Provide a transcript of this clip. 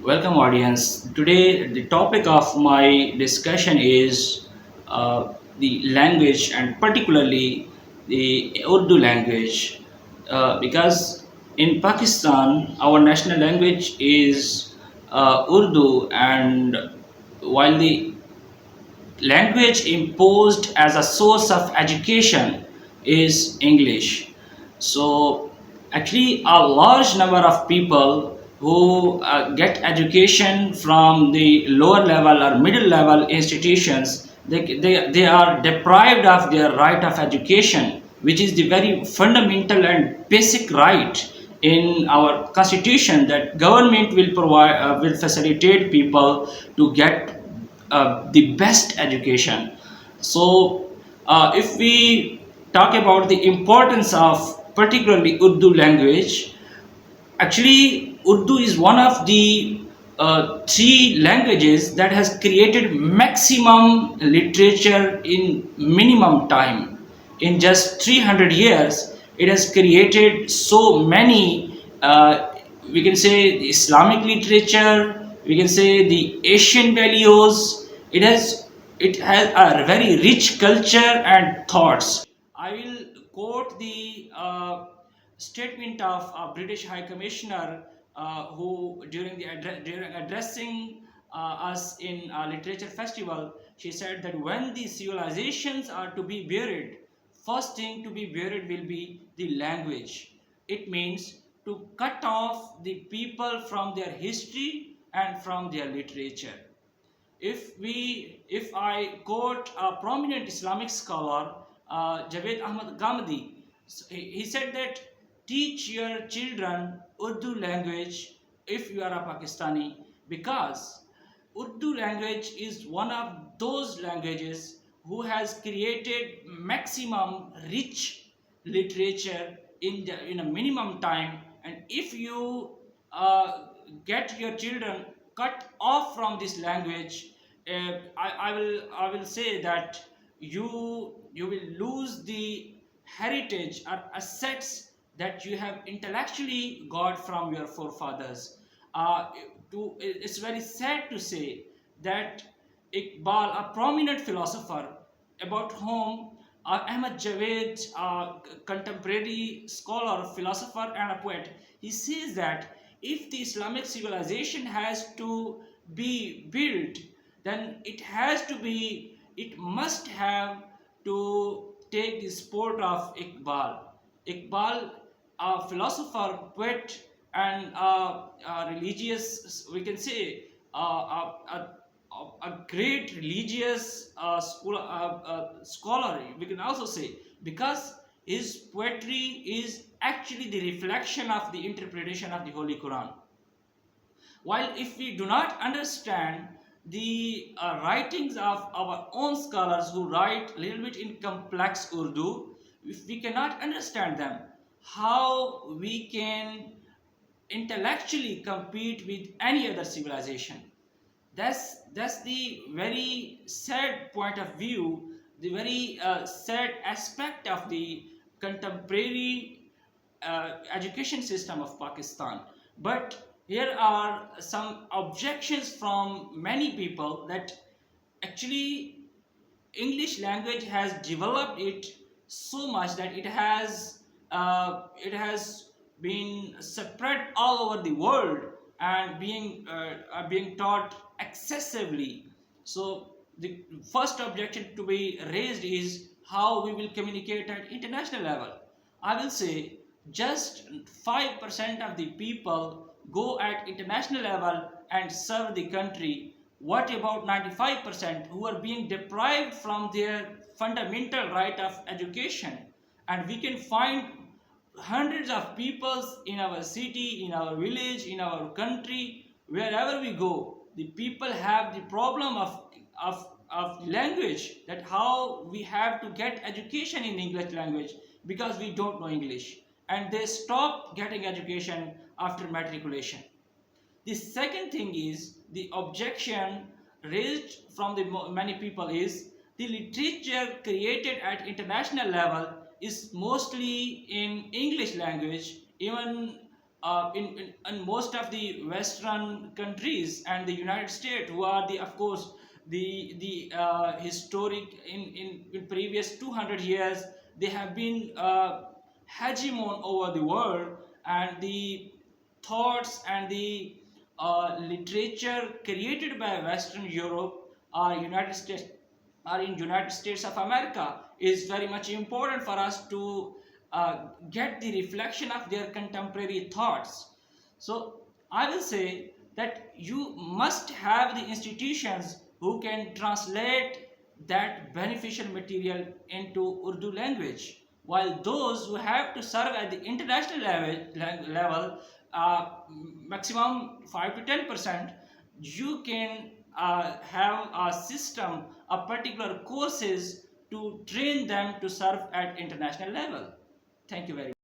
Welcome, audience. Today, the topic of my discussion is the language and particularly the Urdu language. Because in Pakistan, our national language is Urdu, and while the language imposed as a source of education is English. So, actually, a large number of people who get education from the lower level or middle level institutions, they are deprived of their right of education, which is the very fundamental and basic right in our constitution that government will provide will facilitate people to get the best education. So, if we talk about the importance of particularly Urdu language, actually, Urdu is one of the three languages that has created maximum literature in minimum time. In just 300 years, it has created so many, we can say, the Islamic literature, we can say the Asian values. It has a very rich culture and thoughts. I will quote the statement of a British High Commissioner who, during addressing us in a literature festival, she said that when the civilizations are to be buried, first thing to be buried will be the language. It means to cut off the people from their history and from their literature. If I quote a prominent Islamic scholar, Javed Ahmad Ghamidi, he said that teach your children Urdu language if you are a Pakistani, because Urdu language is one of those languages who has created maximum rich literature in a minimum time. And if you uh, get your children cut off from this language, I will say that you will lose the heritage or assets that you have intellectually got from your forefathers. Uh, it's very sad to say that Iqbal, a prominent philosopher, about whom Ahmad Javed, a contemporary scholar, philosopher, and a poet, he says that if the Islamic civilization has to be built, then it must have to take the support of Iqbal. Iqbal, a philosopher, poet, and a religious, we can say, a great religious scholar, we can also say, because his poetry is actually the reflection of the interpretation of the Holy Quran. While if we do not understand the writings of our own scholars who write a little bit in complex Urdu, if we cannot understand them, how we can intellectually compete with any other civilization? That's the very sad point of view, the very sad aspect of the contemporary education system of Pakistan. But here are some objections from many people that actually English language has developed it so much that it has been spread all over the world and being taught excessively. So the first objection to be raised is how we will communicate at international level. I will say just 5% of the people go at international level and serve the country. What about 95% who are being deprived from their fundamental right of education? And we can find hundreds of people in our city, in our village, in our country, wherever we go. The people have the problem of language, that how we have to get education in English language because we don't know English. And they stop getting education after matriculation. The second thing is the objection raised from the many people is the literature created at international level is mostly in English language. Even in most of the Western countries and the United States, who are the, of course, the historic in previous 200 years, they have been hegemon over the world, and the thoughts and the literature created by Western Europe or United States or in United States of America is very much important for us to get the reflection of their contemporary thoughts. So I will say that you must have the institutions who can translate that beneficial material into Urdu language, while those who have to serve at the international level, maximum 5 to 10%, you can have a system, a particular courses to train them to serve at international level. Thank you very much.